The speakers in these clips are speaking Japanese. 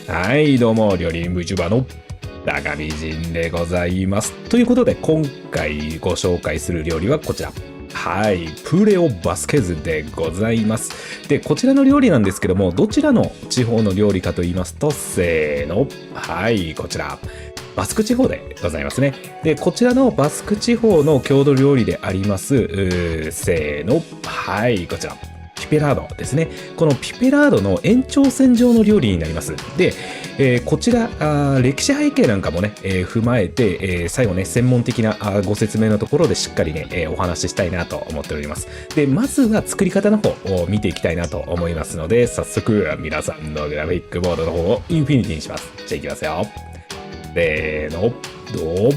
はい、どうも、料理人 VTuber の高美人でございます。ということで、今回ご紹介する料理はこちら。はい、プレオバスケズでございます。で、こちらの料理なんですけども、どちらの地方の料理かと言いますと、せーの。はい、こちら。バスク地方でございますね。で、こちらのバスク地方の郷土料理であります、せーの。はい、こちら。ピペラードですね。このピペラードの延長線上の料理になります。で、こちら歴史背景なんかもね、踏まえて、最後ね、専門的なご説明のところでしっかりね、お話ししたいなと思っております。で、まずは作り方の方を見ていきたいなと思いますので、早速皆さんのグラフィックボードの方をインフィニティにします。じゃあいきますよ。せーの、どう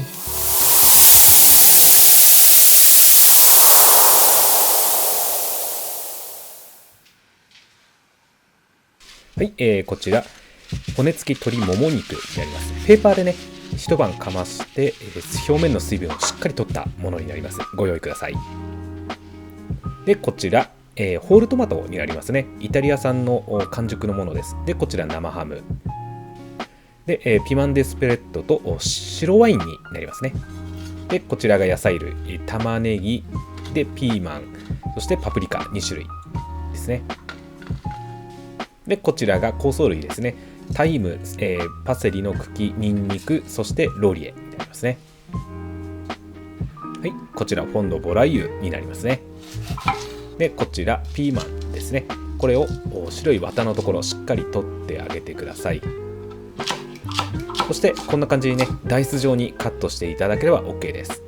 はい、こちら、骨付き鶏もも肉になります。ペーパーでね、一晩かまして、表面の水分をしっかり取ったものになります。ご用意ください。で、こちら、ホールトマトになりますね。イタリア産の完熟のものです。で、こちら生ハム。で、ピマンデスペレットと白ワインになりますね。で、こちらが野菜類、玉ねぎ、で、ピーマン、そしてパプリカ2種類ですね。で、こちらが香草類ですね。タイム、パセリの茎、ニンニク、そしてローリエになりますね。はい、こちらフォンドボライユになりますね。で、こちらピーマンですね。これを白い綿のところをしっかり取ってあげてください。そしてこんな感じにね、ダイス状にカットしていただければ OK です。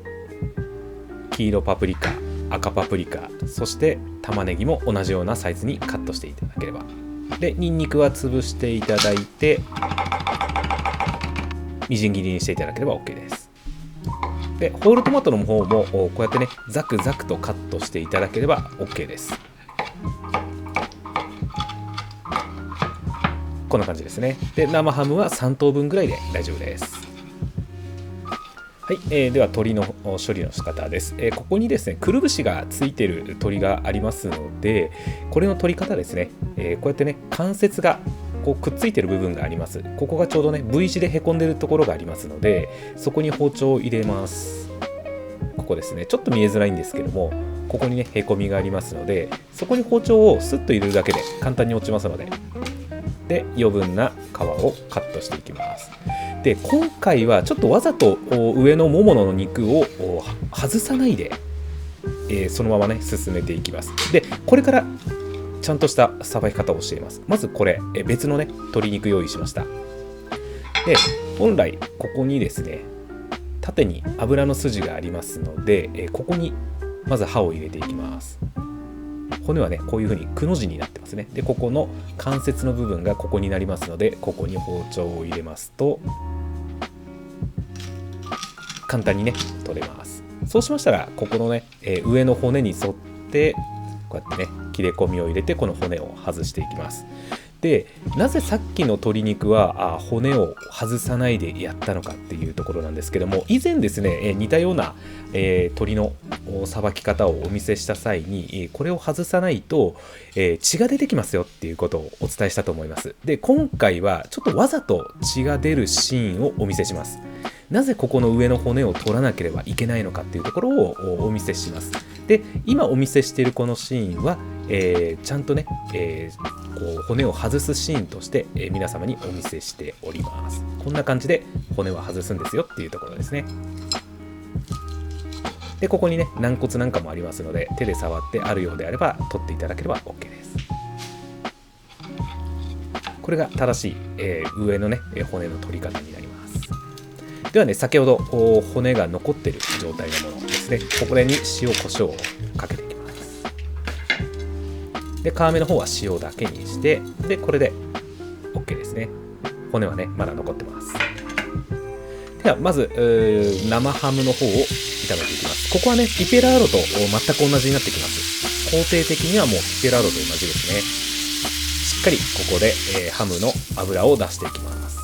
黄色パプリカ、赤パプリカ、そして玉ねぎも同じようなサイズにカットしていただければ。で、ニンニクは潰していただいて、みじん切りにしていただければ OK です。で、ホールトマトの方もこうやってね、ザクザクとカットしていただければ OK です。こんな感じですね。で、生ハムは3等分ぐらいで大丈夫です。はい、では鶏の処理の仕方です。ここにですね、くるぶしがついている鶏がありますので、これの取り方ですね、こうやってね、関節がこうくっついている部分があります。ここがちょうどね、V 字でへこんでいるところがありますので、そこに包丁を入れます。ここですね、ちょっと見えづらいんですけども、ここにね、へこみがありますので、そこに包丁をスッと入れるだけで簡単に落ちますので、で、余分な皮をカットしていきます。で、今回はちょっとわざと上のももの肉を外さないで、そのままね進めていきます。で、これからちゃんとしたさばき方を教えます。まずこれ、別のね鶏肉用意しました。で、本来ここにですね、縦に油の筋がありますので、ここにまず刃を入れていきます。骨はね、こういう風にくの字になってますね。で、ここの関節の部分がここになりますので、ここに包丁を入れますと簡単にね取れます。そうしましたら、ここのね、上の骨に沿ってこうやってね切れ込みを入れて、この骨を外していきます。で、なぜさっきの鶏肉は骨を外さないでやったのかっていうところなんですけども、以前ですね、似たような、鶏のさばき方をお見せした際に、これを外さないと、血が出てきますよっていうことをお伝えしたと思います。で、今回はちょっとわざと血が出るシーンをお見せします。なぜここの上の骨を取らなければいけないのかっていうところをお見せします。で、今お見せしているこのシーンは、ちゃんとね、こう骨を外すシーンとして、皆様にお見せしております。こんな感じで骨は外すんですよっていうところですね。で、ここにね軟骨なんかもありますので、手で触ってあるようであれば取っていただければ OK です。これが正しい、上のね骨の取り方になります。ではね、先ほど骨が残っている状態のものですね、これに塩コショウをかけていきます。で、皮目の方は塩だけにして、で、これで OK ですね。骨はねまだ残ってます。ではまず生ハムの方を炒めていきます。ここはねピペラーロと全く同じになってきます。工程的にはもうピペラーロと同じですね。しっかりここで、ハムの油を出していきます。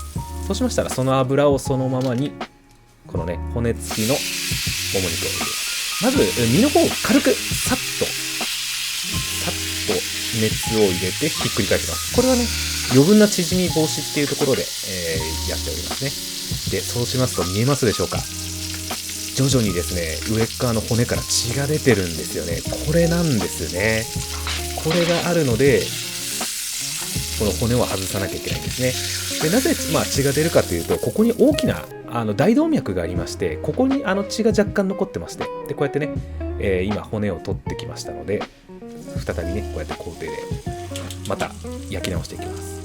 そうしましたら、その油をそのままにこのね骨付きのもも肉を入れます。まず身の方を軽くさっと熱を入れてひっくり返します。これはね余分な縮み防止っていうところで、やっておりますね。で、そうしますと見えますでしょうか。徐々にですね、上側の骨から血が出てるんですよね。これなんですね。これがあるので、この骨を外さなきゃいけないんですね。で、なぜ、血が出るかというと、ここに大きな大動脈がありまして、ここに血が若干残ってまして、でこうやってね、今骨を取ってきましたので、再びね、こうやって工程でまた焼き直していきます。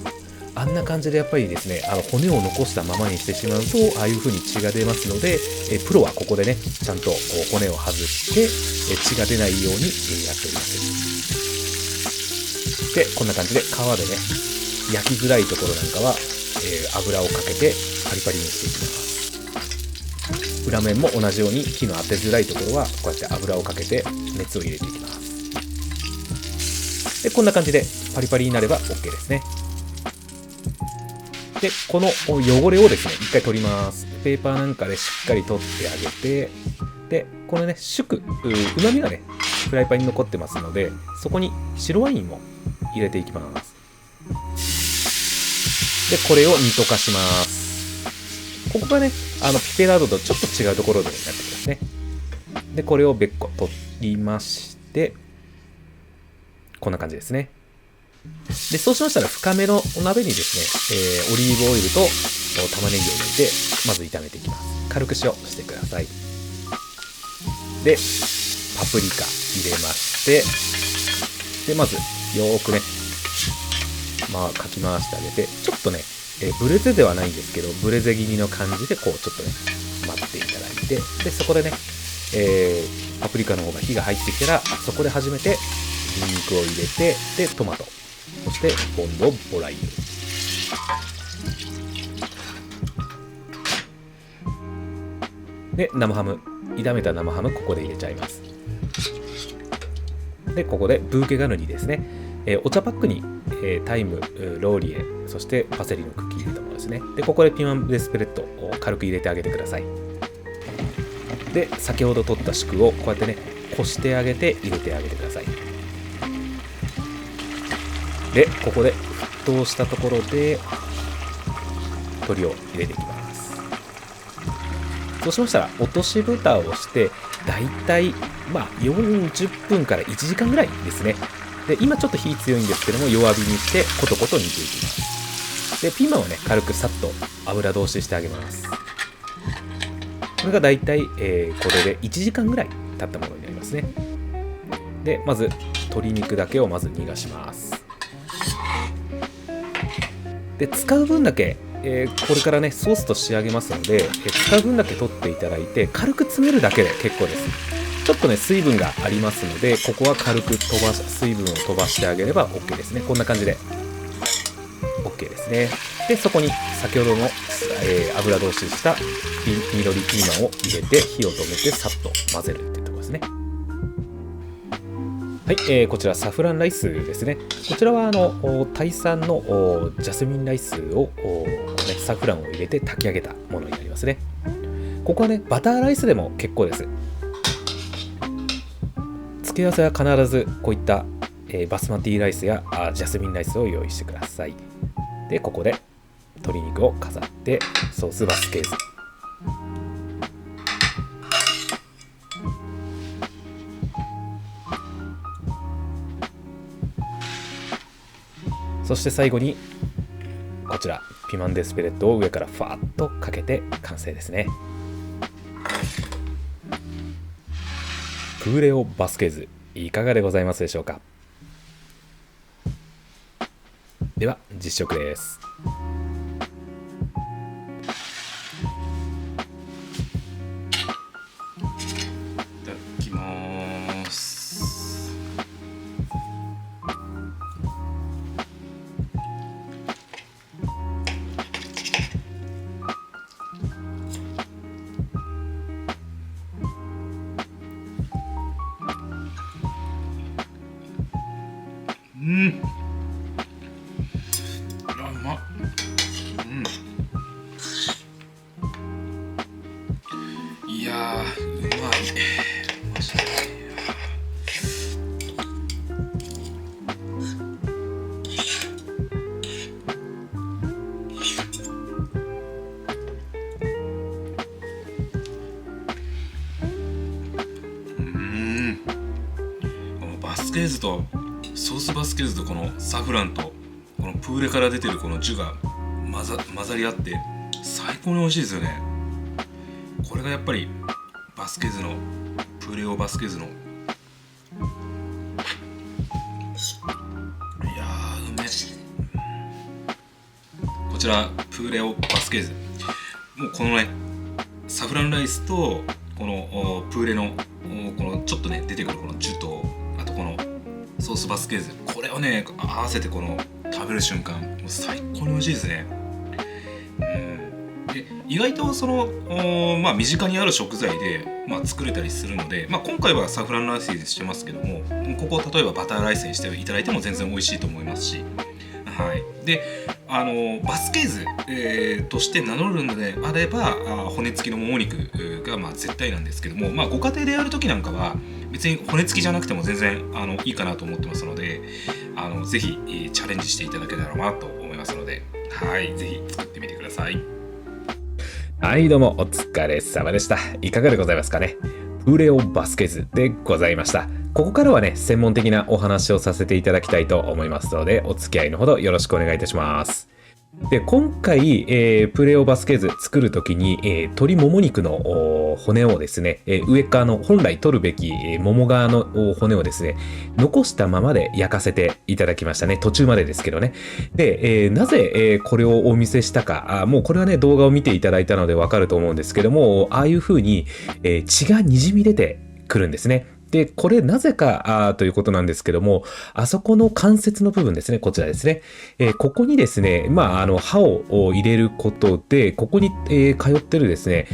あんな感じでやっぱりですね、骨を残したままにしてしまうと、ああいう風に血が出ますので、プロはここでね、ちゃんと骨を外して、血が出ないようにやっております。で、こんな感じで皮でね、焼きづらいところなんかは、油をかけてパリパリにしていきます。裏面も同じように火の当てづらいところは、こうやって油をかけて熱を入れていきます。で、こんな感じでパリパリになれば OK ですね。で、この汚れをですね、一回取ります。ペーパーなんかでしっかり取ってあげて、で、このね、うまみがね、フライパンに残ってますので、そこに白ワインも入れていきます。で、これを煮溶かします。ここがね、ピペラードとちょっと違うところでなってきますね。で、これを別個取りまして、こんな感じですね。で、そうしましたら深めのお鍋にですね、オリーブオイルと玉ねぎを入れて、まず炒めていきます。軽く塩してください。で、パプリカ入れまして、で、まずよーくね、かき回してあげて、ちょっとね、ブレゼではないんですけど、ブレゼ気味の感じで、こう、ちょっとね、待っていただいて、で、そこでね、パプリカの方が火が入ってきたら、そこで初めて、ニンニクを入れて、で、トマト。そしてボンドボライユ。で、生ハム。炒めた生ハム、ここで入れちゃいます。で、ここでブーケガルニですね。お茶パックに、タイム、ローリエ、そしてパセリの茎入れたものですね。で、ここでピーマンデスプレッドを軽く入れてあげてください。で、先ほど取った宿をこうやってね、こしてあげて入れてあげてください。で、ここで沸騰したところで鶏を入れていきます。そうしましたら落とし蓋をしてだいたい40分から1時間ぐらいですね。で、今ちょっと火強いんですけども、弱火にしてコトコト煮ていきます。で、ピーマンをね、軽くさっと油通ししてあげます。これがだいたいこれで1時間ぐらい経ったものになりますね。で、まず鶏肉だけをまず逃がします。で、使う分だけ、これからねソースと仕上げますので、使う分だけ取っていただいて軽く詰めるだけで結構です。ちょっとね水分がありますので、ここは軽く水分を飛ばしてあげれば OK ですね。こんな感じで OK ですね。で、そこに先ほどの、油通しした緑ピーマンを入れて火を止めてさっと混ぜるっていうところですね。はい、こちらサフランライスですね。こちらはタイ産のジャスミンライスを、サフランを入れて炊き上げたものになりますね。ここはねバターライスでも結構です。付け合わせは必ずこういった、バスマティライスやジャスミンライスを用意してください。で、ここで鶏肉を飾ってソースバスケーズ。そして最後にこちらピマンデスペレットを上からファーッとかけて完成ですね。プーレオバスケーズいかがでございますでしょうか。では実食です。いただきます。うまっ。いやー、うまい。マジで。スケーズとソースバスケーズとこのサフランとこのプーレから出てるこのジュが混ざり合って最高に美味しいですよね。これがやっぱりバスケーズのプーレオバスケーズの、いやーうめえ。こちらプーレオバスケーズ、もうこのねサフランライスとこのプーレのこのちょっとね出てくるこのジュと、あとこのソースバスケーズ、これをね合わせてこの食べる瞬間もう最高に美味しいですね。で意外とその身近にある食材で、作れたりするので、今回はサフランライスにしてますけども、ここを例えばバターライスにしていただいても全然美味しいと思いますし、はい。でバスケーズ、として名乗るのであれば骨付きのもも肉が絶対なんですけども、ご家庭でやるときなんかは別に骨付きじゃなくても全然いいかなと思ってますので、ぜひチャレンジしていただけたらなと思いますので、はい、ぜひ作ってみてください。はい、どうもお疲れ様でした。いかがでございますかね。プーレオバスケーズでございました。ここからはね、専門的なお話をさせていただきたいと思いますので、お付き合いのほどよろしくお願いいたします。で、今回、プレオバスケーズ作るときに、鶏もも肉の骨をですね、上側の本来取るべき、もも側の骨をですね、残したままで焼かせていただきましたね。途中までですけどね。で、なぜ、これをお見せしたか、もうこれはね、動画を見ていただいたのでわかると思うんですけども、ああいう風に、血が滲み出てくるんですね。で、これなぜかということなんですけども、あそこの関節の部分ですね、こちらですね。ここにですね、刃を入れることで、ここに、通ってるですね、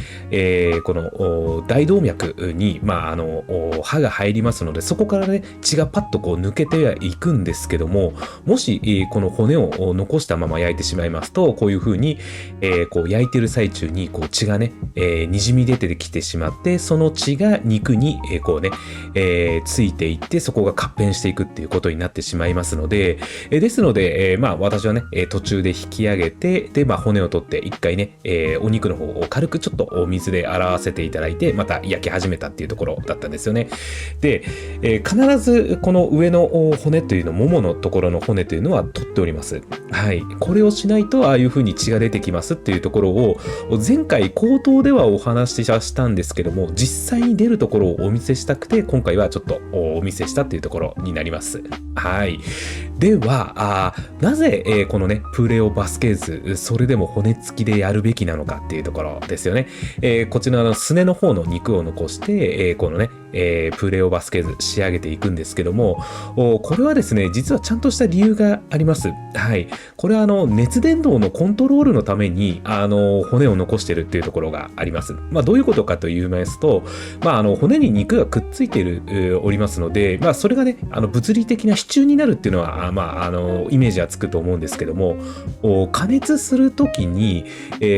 この大動脈に、刃が入りますので、そこからね、血がパッとこう抜けてはいくんですけども、もし、この骨を残したまま焼いてしまいますと、こういう風に、こう焼いてる最中にこう血がね、滲み出てきてしまって、その血が肉に、こうね、ついていってそこが合併していくっていうことになってしまいますので、ですので、私はね、途中で引き上げて、で、骨を取って一回ね、お肉の方を軽くちょっとお水で洗わせていただいて、また焼き始めたっていうところだったんですよね。で、必ずこの上の骨というの、もものところの骨というのは取っております。はい。これをしないと、ああいう風に血が出てきますっていうところを、前回口頭ではお話ししたんですけども、実際に出るところをお見せしたくて、今回はちょっとお見せしたっていうところになります。はい。では、なぜ、このね、プーレオバスケーズ、それでも骨付きでやるべきなのかっていうところですよね。こちらのすねの方の肉を残して、このね、プーレオバスケーズ仕上げていくんですけども、これはですね、実はちゃんとした理由があります。はい。これは熱伝導のコントロールのために、骨を残してるっていうところがあります。どういうことかと言いますと、骨に肉がくっついておりますので、それがね、物理的な支柱になるっていうのは、イメージはつくと思うんですけども、加熱するときに、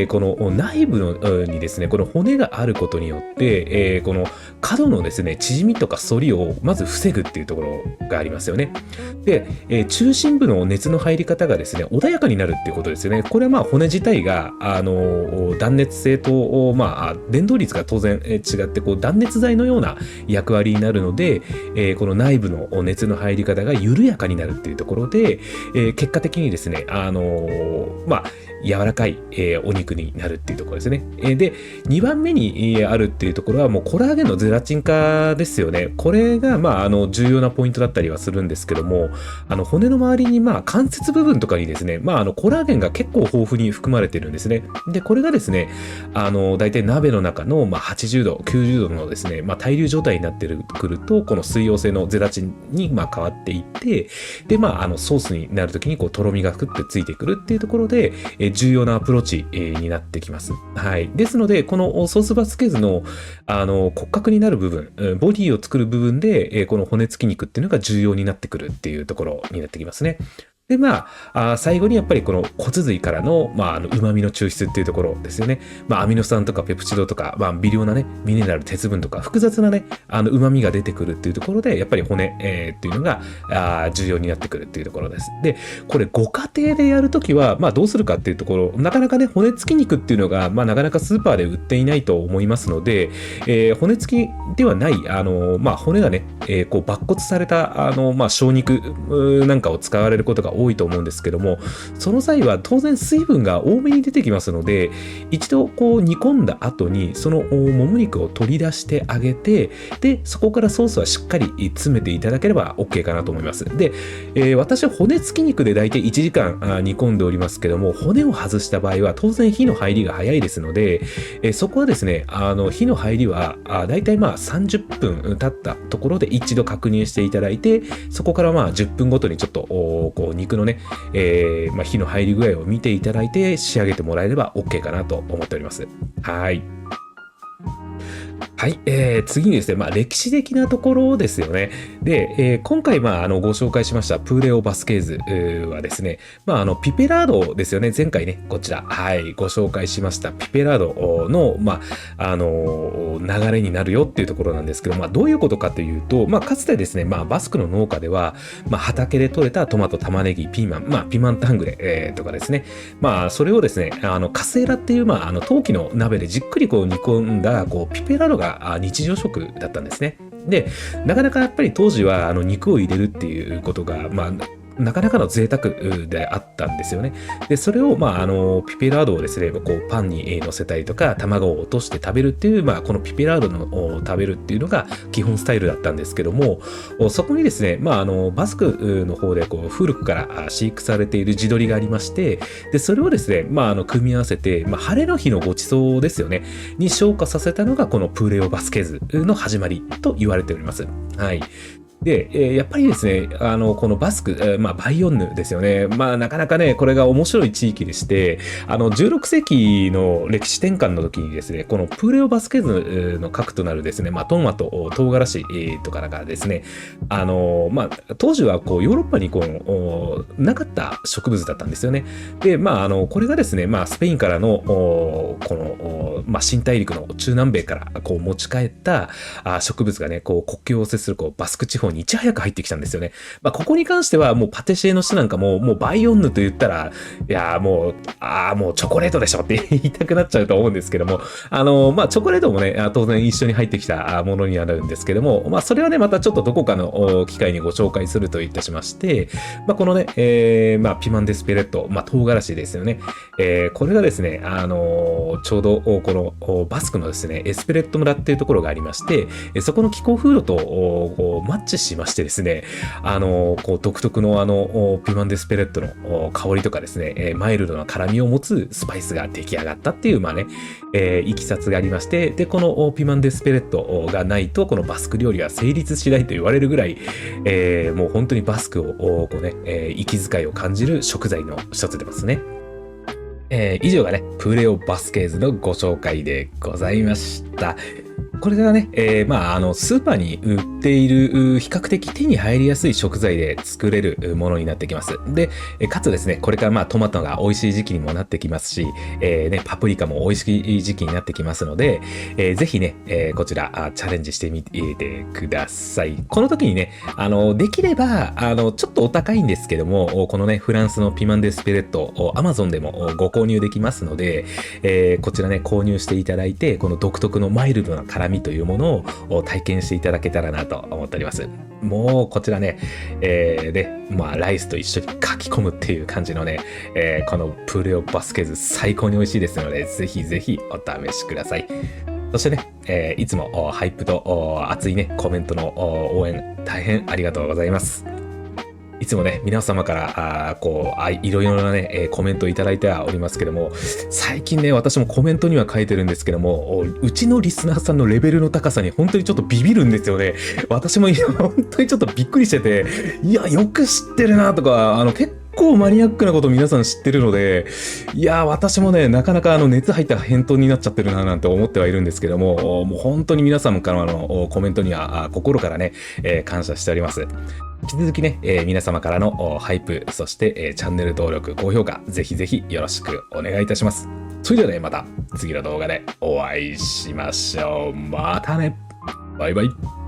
この内部にですね、この骨があることによって、この角のですね、縮みとか反りをまず防ぐっていうところがありますよね。で、中心部の熱の入り方がですね、穏やかになるっていうことですよね。これは骨自体が、断熱性と、伝導率が当然違って、こう断熱材のような役割になるので、この内部の熱の入り方が緩やかになるっていうところで、結果的にですね、柔らかい、お肉になるっていうところですね。で、2番目に、あるっていうところはもうコラーゲンのゼラチン化ですよね。これが、重要なポイントだったりはするんですけども、骨の周りに、関節部分とかにですね、コラーゲンが結構豊富に含まれてるんですね。で、これがですね、大体鍋の中の、80度、90度のですね、対流状態になってくると、この水溶性のゼラチンに、変わっていって、で、ソースになるときに、こう、とろみがふってついてくるっていうところで、重要なアプローチ、になってきます。はい。ですので、このソースバスケーズの、骨格になる部分、ボディを作る部分で、この骨付き肉っていうのが重要になってくるっていうところになってきますね。で、最後にやっぱりこの骨髄からの、旨味の抽出っていうところですよね。アミノ酸とかペプチドとか、微量なね、ミネラル、鉄分とか、複雑なね、旨味が出てくるっていうところで、やっぱり骨、っていうのが重要になってくるっていうところです。で、これご家庭でやるときは、どうするかっていうところ、なかなかね、骨付き肉っていうのが、なかなかスーパーで売っていないと思いますので、骨付きではない、骨がね、こう抜骨された、小肉なんかを使われることが多いと思うんですけども、その際は当然水分が多めに出てきますので、一度こう煮込んだ後にそのもも肉を取り出してあげて、でそこからソースはしっかり詰めていただければ OK かなと思います。で、私は骨付き肉で大体1時間煮込んでおりますけども、骨を外した場合は当然火の入りが早いですので、そこはですね、火の入りは大体30分経ったところで一度確認していただいて、そこから10分ごとにちょっとこう肉のね、火の入り具合を見ていただいて仕上げてもらえれば OK かなと思っております。はい。はい、次にですね、歴史的なところですよね。で、今回、ご紹介しましたプーレオ・バスケーズはですね、ピペラードですよね。前回ね、こちら、はい、ご紹介しましたピペラードの、流れになるよっていうところなんですけど、どういうことかというと、かつてですね、バスクの農家では、畑で採れたトマト、玉ねぎ、ピーマン、ピーマンタングレ、とかですね、それをですね、カセーラっていう、陶器の鍋でじっくりこう煮込んだ、こう、ピペラードが日常食だったんですね。で、なかなかやっぱり当時は肉を入れるっていうことが、なかなかの贅沢であったんですよね。で、それを、ピペラードをですね、こう、パンに乗せたりとか、卵を落として食べるっていう、このピペラードの食べるっていうのが基本スタイルだったんですけども、そこにですね、バスクの方で、こう、古くから飼育されている地鶏がありまして、で、それをですね、組み合わせて、晴れの日のご馳走ですよね、に昇華させたのが、このプーレオバスケーズの始まりと言われております。はい。で、やっぱりですね、このバスク、バイオンヌですよね。なかなかね、これが面白い地域でして、16世紀の歴史転換の時にですね、このプーレオバスケーズの核となるですね、トマト、唐辛子とかがですね、当時はこうヨーロッパにこうなかった植物だったんですよね。で、これがですね、スペインからの、この、新大陸の中南米からこう持ち帰った植物がね、こう国境を接するこうバスク地方にいち早く入ってきたんですよね。ここに関してはもうパティシエの人なんかもうバイオンヌと言ったら、いやもうチョコレートでしょって言いたくなっちゃうと思うんですけども、チョコレートもね、当然一緒に入ってきたものになるんですけども、それはね、またちょっとどこかの機会にご紹介するといたしまして、このね、ピマンデスペレット、唐辛子ですよね。これがですね、ちょうどこのバスクのですね、エスペレット村っていうところがありまして、そこの気候風土とマッチしましてですね、こう独特のピマンデスペレットの香りとかですね、マイルドな辛みを持つスパイスが出来上がったっていういきさつがありまして、でこのピマンデスペレットがないとこのバスク料理は成立しないと言われるぐらい、もう本当にバスクをこうね、息遣いを感じる食材の一つですね。以上がね、プレオバスケーズのご紹介でございました。これがね、スーパーに売っている比較的手に入りやすい食材で作れるものになってきます。で、かつですね、これからトマトが美味しい時期にもなってきますし、パプリカも美味しい時期になってきますので、ぜひね、こちらチャレンジしてみてください。この時にね、できれば、ちょっとお高いんですけども、このね、フランスのピマンデスペレット、Amazon でもご購入できますので、こちらね、購入していただいて、この独特のマイルドな辛みというものを体験していただけたらなと思っております。もうこちらね、ライスと一緒にかき込むっていう感じのね、このプレオバスケーズ最高に美味しいですので、ぜひぜひお試しください。そしてね、いつもハイプと熱いね、コメントの応援大変ありがとうございます。いつもね、皆様からいろいろなね、コメントをいただいてはおりますけども、最近ね、私もコメントには書いてるんですけども、うちのリスナーさんのレベルの高さに本当にちょっとビビるんですよね。私も本当にちょっとびっくりしてて、いや、よく知ってるなとか、結構構マニアックなこと皆さん知ってるので、いやー、私もね、なかなか熱入った返答になっちゃってるななんて思ってはいるんですけども、もう本当に皆様からのコメントには心からね、感謝しております。引き続きね、皆様からのハイプ、そして、チャンネル登録、高評価、ぜひぜひよろしくお願いいたします。それではね、また次の動画でお会いしましょう。またね。バイバイ。